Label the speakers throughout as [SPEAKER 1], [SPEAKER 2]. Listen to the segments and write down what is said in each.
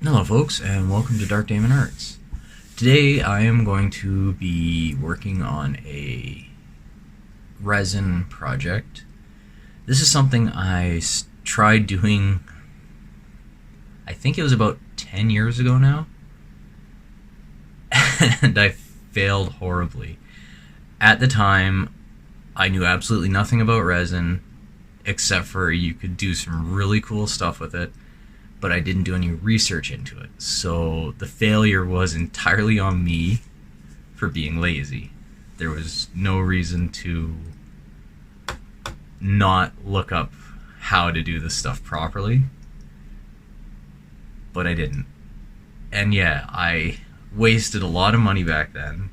[SPEAKER 1] Hello folks, and welcome to Dark Damon Arts. Today I am going to be working on a resin project. This is something I tried doing, I think it was about 10 years ago now, and I failed horribly. At the time, I knew absolutely nothing about resin, except for you could do some really cool stuff with it, but I didn't do any research into it. So the failure was entirely on me for being lazy. There was no reason to not look up how to do this stuff properly, but I didn't. And yeah, I wasted a lot of money back then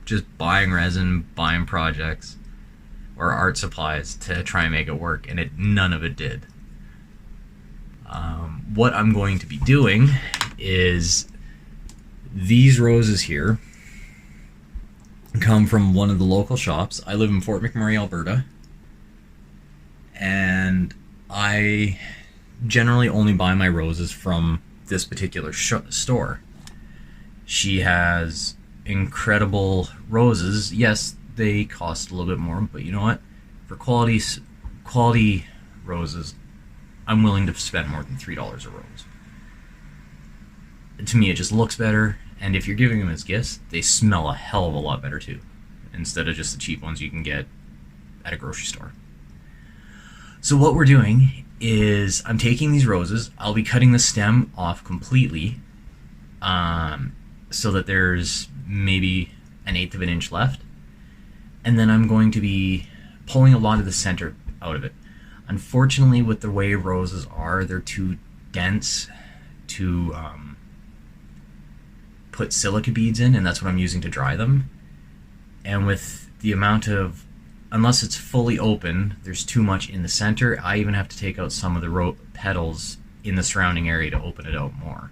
[SPEAKER 1] just buying resin, buying projects or art supplies to try and make it work, and none of it did. What I'm going to be doing is these roses here come from one of the local shops. I live in Fort McMurray, Alberta, and I generally only buy my roses from this particular store. She has incredible roses. Yes, they cost a little bit more, but you know what? For quality roses, I'm willing to spend more than $3 a rose. To me, it just looks better, and if you're giving them as gifts, they smell a hell of a lot better too, instead of just the cheap ones you can get at a grocery store. So what we're doing is I'm taking these roses, I'll be cutting the stem off completely, so that there's maybe 1/8 of an inch left, and then I'm going to be pulling a lot of the center out of it. Unfortunately, with the way roses are, they're too dense to put silica beads in, and that's what I'm using to dry them. And with the amount of, unless it's fully open, there's too much in the center. I even have to take out some of the petals in the surrounding area to open it out more.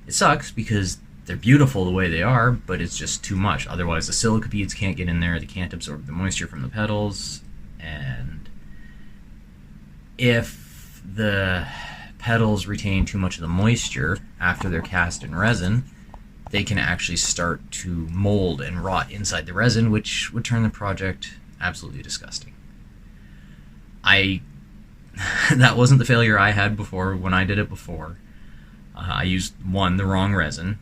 [SPEAKER 1] It sucks because they're beautiful the way they are, but it's just too much. Otherwise, the silica beads can't get in there, they can't absorb the moisture from the petals, and if the petals retain too much of the moisture after they're cast in resin, they can actually start to mold and rot inside the resin, which would turn the project absolutely disgusting. That wasn't the failure I had before when I did it before. I used, the wrong resin.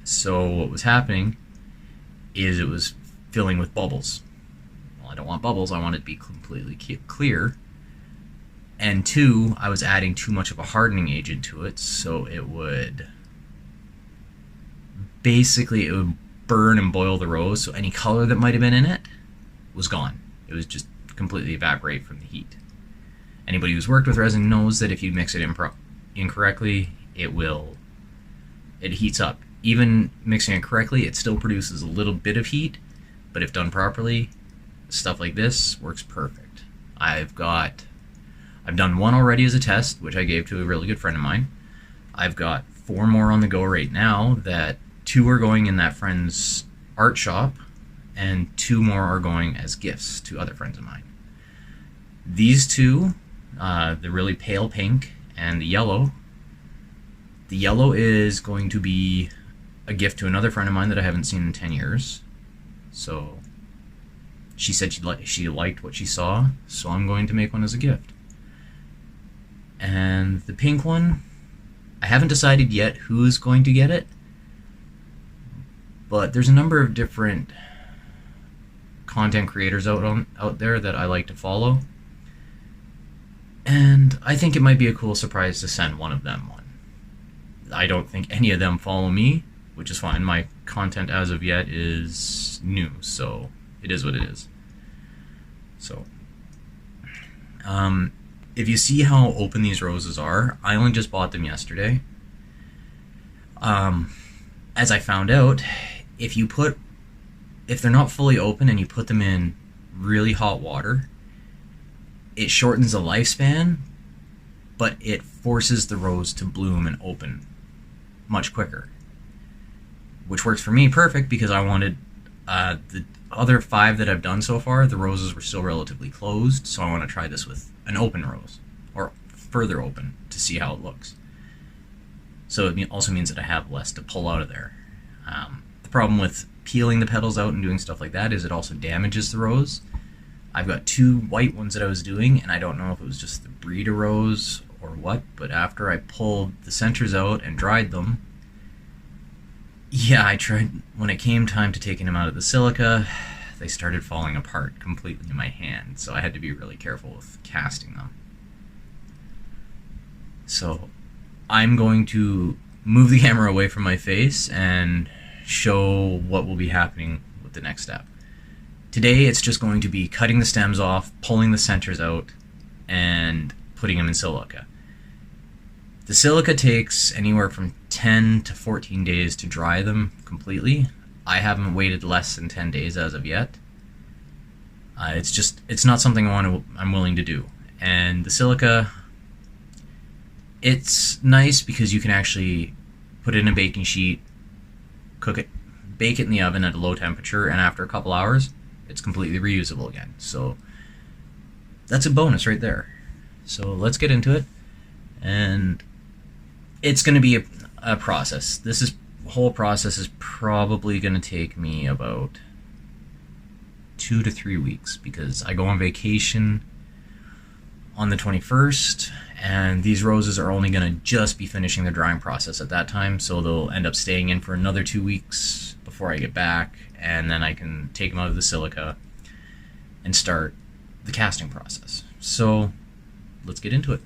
[SPEAKER 1] So what was happening is it was filling with bubbles. Well, I don't want bubbles, I want it to be completely clear. And 2, I was adding too much of a hardening agent to it, so it would burn and boil the rose, so any color that might have been in it was gone. It was just completely evaporate from the heat. Anybody who's worked with resin knows that if you mix it incorrectly, it heats up. Even mixing it correctly, it still produces a little bit of heat, but if done properly, stuff like this works perfect. I've done one already as a test, which I gave to a really good friend of mine. I've got 4 more on the go right now, that 2 are going in that friend's art shop, and 2 more are going as gifts to other friends of mine. These 2, the really pale pink and the yellow is going to be a gift to another friend of mine that I haven't seen in 10 years. So she said she liked what she saw, so I'm going to make one as a gift. And the pink one, I haven't decided yet who's going to get it, but there's a number of different content creators out there that I like to follow, and I think it might be a cool surprise to send one of them one. I don't think any of them follow me, which is fine. My content as of yet is new, so it is what it is. So if you see how open these roses are, I only just bought them yesterday. As I found out, if they're not fully open and you put them in really hot water, it shortens the lifespan, but it forces the rose to bloom and open much quicker. Which works for me perfect because I wanted the other 5 that I've done so far, the roses were still relatively closed, so I want to try this with an open rose, or further open, to see how it looks. So it also means that I have less to pull out of there. The problem with peeling the petals out and doing stuff like that is it also damages the rose. I've got 2 white ones that I was doing, and I don't know if it was just the breed of rose or what, but after I pulled the centers out and dried them, yeah, I tried, when it came time to taking them out of the silica, they started falling apart completely in my hand, so I had to be really careful with casting them. So I'm going to move the camera away from my face and show what will be happening with the next step. Today it's just going to be cutting the stems off, pulling the centers out, and putting them in silica. The silica takes anywhere from 10 to 14 days to dry them completely. I haven't waited less than 10 days as of yet. It's not something I'm willing to do. And the silica, it's nice because you can actually put it in a baking sheet, cook it, bake it in the oven at a low temperature, and after a couple hours, it's completely reusable again. So that's a bonus right there. So let's get into it. And it's going to be a process. Whole process is probably going to take me about 2 to 3 weeks because I go on vacation on the 21st, and these roses are only going to just be finishing their drying process at that time, so they'll end up staying in for another 2 weeks before I get back, and then I can take them out of the silica and start the casting process. So let's get into it.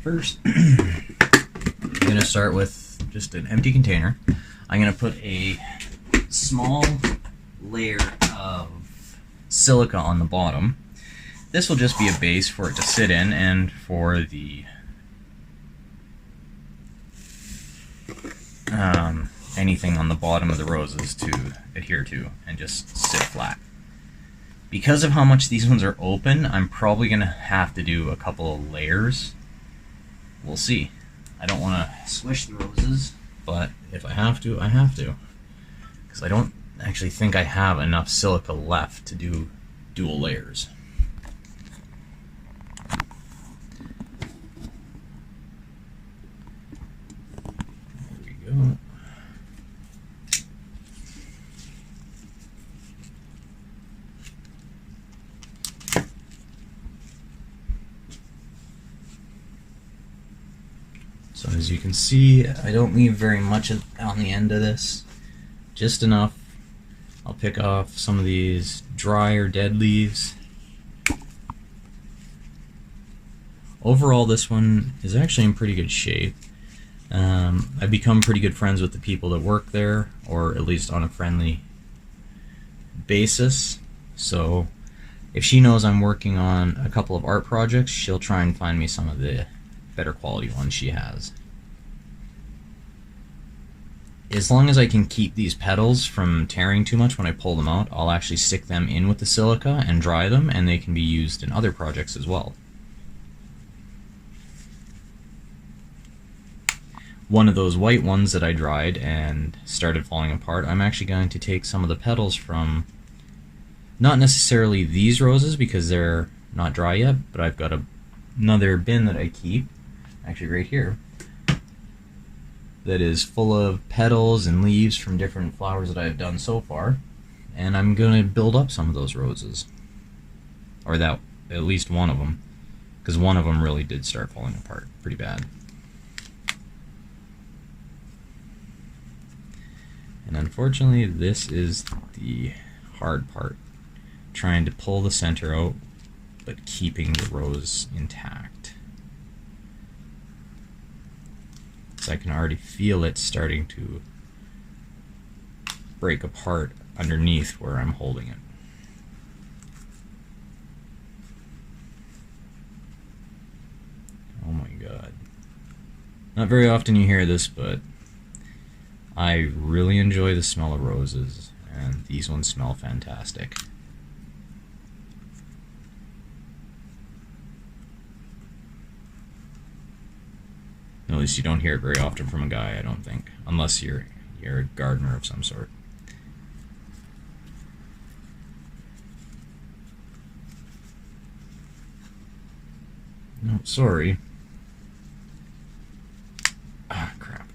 [SPEAKER 1] First I'm going to start with just an empty container. I'm going to put a small layer of silica on the bottom. This will just be a base for it to sit in and for the anything on the bottom of the roses to adhere to and just sit flat. Because of how much these ones are open, I'm probably going to have to do a couple of layers. We'll see. I don't want to squish the roses, but if I have to, I have to. Because I don't actually think I have enough silica left to do dual layers. There we go. So as you can see, I don't leave very much on the end of this, just enough. I'll pick off some of these dry or dead leaves. Overall, this one is actually in pretty good shape. I've become pretty good friends with the people that work there, or at least on a friendly basis. So if she knows I'm working on a couple of art projects, she'll try and find me some of the better quality ones she has. As long as I can keep these petals from tearing too much when I pull them out, I'll actually stick them in with the silica and dry them, and they can be used in other projects as well. One of those white ones that I dried and started falling apart, I'm actually going to take some of the petals from, not necessarily these roses because they're not dry yet, but I've got another bin that I keep, actually right here, that is full of petals and leaves from different flowers that I've done so far, and I'm going to build up some of those roses, or that, at least one of them, because one of them really did start falling apart pretty bad. And unfortunately, this is the hard part, trying to pull the center out but keeping the rose intact. So I can already feel it starting to break apart underneath where I'm holding it. Oh my god. Not very often you hear this, but I really enjoy the smell of roses, and these ones smell fantastic. At least you don't hear it very often from a guy, I don't think, unless you're a gardener of some sort. No, sorry. Ah, crap.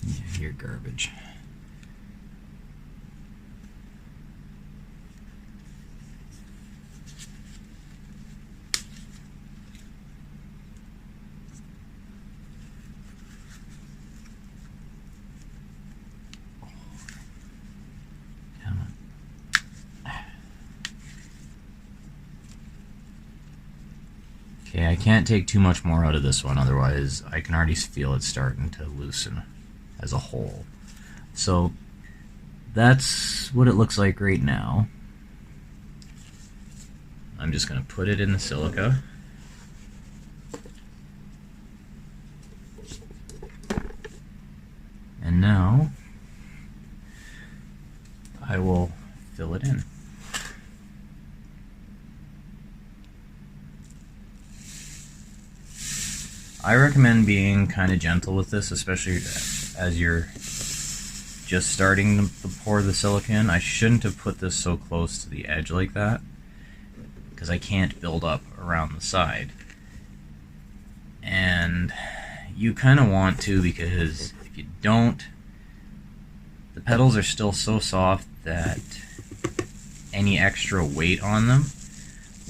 [SPEAKER 1] Yeah, you're garbage. Okay, I can't take too much more out of this one, otherwise I can already feel it starting to loosen as a whole. So that's what it looks like right now. I'm just going to put it in the silica. And now I will fill it in. I recommend being kind of gentle with this, especially as you're just starting to pour the silica in. I shouldn't have put this so close to the edge like that, because I can't build up around the side. And you kind of want to, because if you don't, the petals are still so soft that any extra weight on them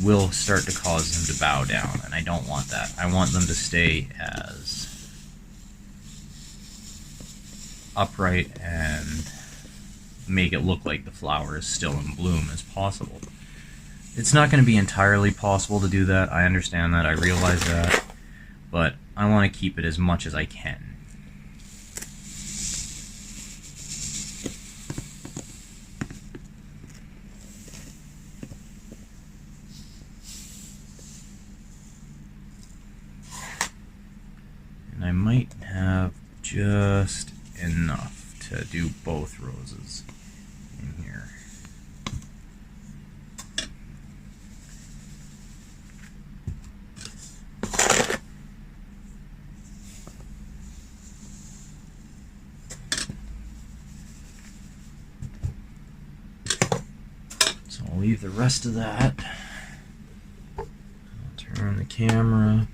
[SPEAKER 1] will start to cause them to bow down, and I don't want that. I want them to stay as upright and make it look like the flower is still in bloom as possible. It's not going to be entirely possible to do that. I understand that. I realize that. But I want to keep it as much as I can. And I might have just enough to do both roses in here. So I'll leave the rest of that. I'll turn on the camera.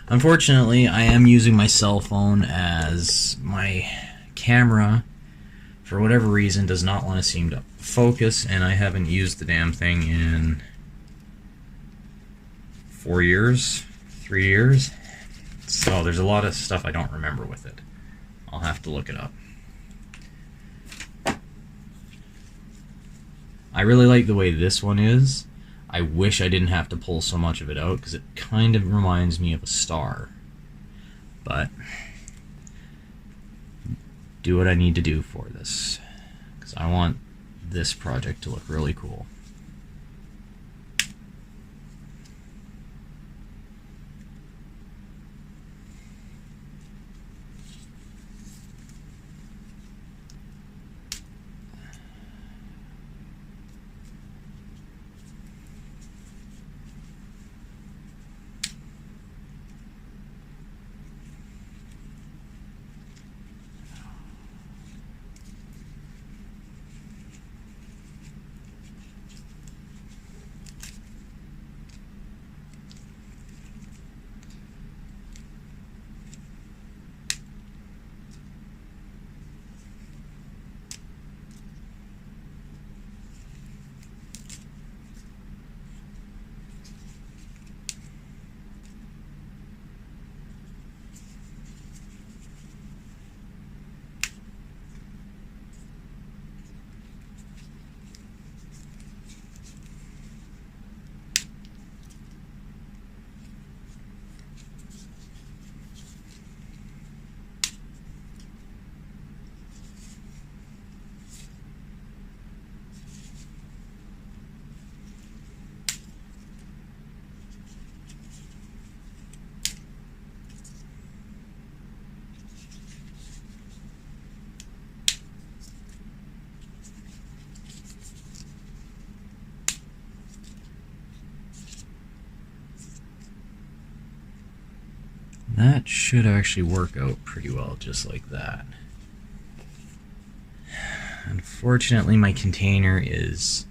[SPEAKER 1] Unfortunately, I am using my cell phone as my camera. For whatever reason, does not want to seem to focus, and I haven't used the damn thing in 4 years, 3 years. So there's a lot of stuff I don't remember with it. I'll have to look it up. I really like the way this one is. I wish I didn't have to pull so much of it out, because it kind of reminds me of a star. But do what I need to do for this, because I want this project to look really cool. That should actually work out pretty well, just like that. Unfortunately, my container is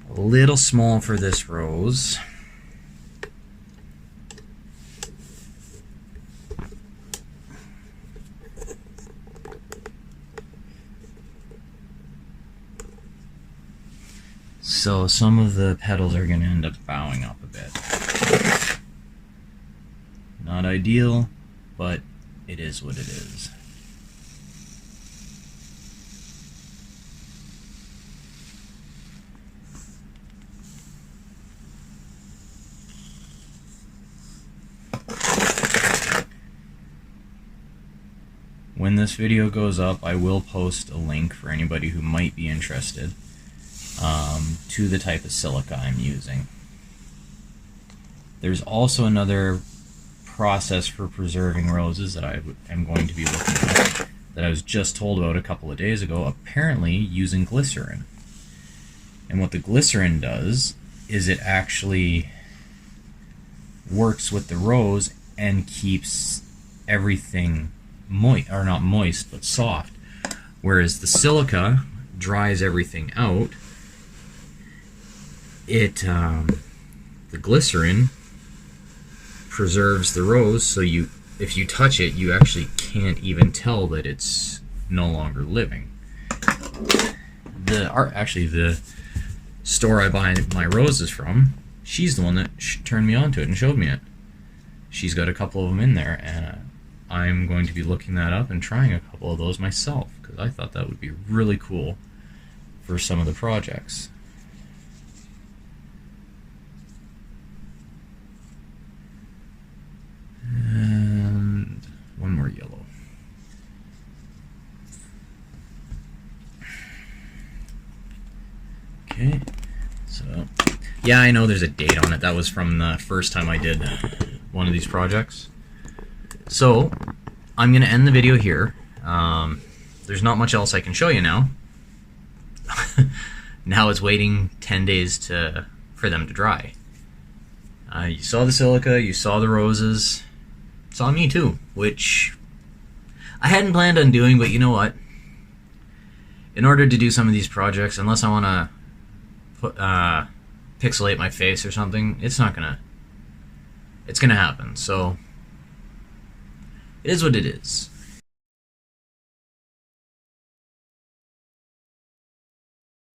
[SPEAKER 1] a little small for this rose. So some of the petals are going to end up bowing up a bit. Not ideal, but it is what it is. When this video goes up, I will post a link for anybody who might be interested to the type of silica I'm using. There's also another process for preserving roses that I am going to be looking at that I was just told about a couple of days ago, apparently using glycerin. And what the glycerin does is it actually works with the rose and keeps everything moist, or not moist, but soft. Whereas the silica dries everything out. The glycerin preserves the rose, so if you touch it, you actually can't even tell that it's no longer living. The store I buy my roses from, she's the one that turned me onto it and showed me it. She's got a couple of them in there, and I'm going to be looking that up and trying a couple of those myself, because I thought that would be really cool for some of the projects. And one more yellow. Okay, so yeah, I know there's a date on it. That was from the first time I did one of these projects. So I'm going to end the video here. There's not much else I can show you now. Now it's waiting 10 days for them to dry. You saw the silica, you saw the roses, saw me too, which I hadn't planned on doing, but you know what? In order to do some of these projects, unless I want to pixelate my face or something, it's gonna happen. So it is what it is.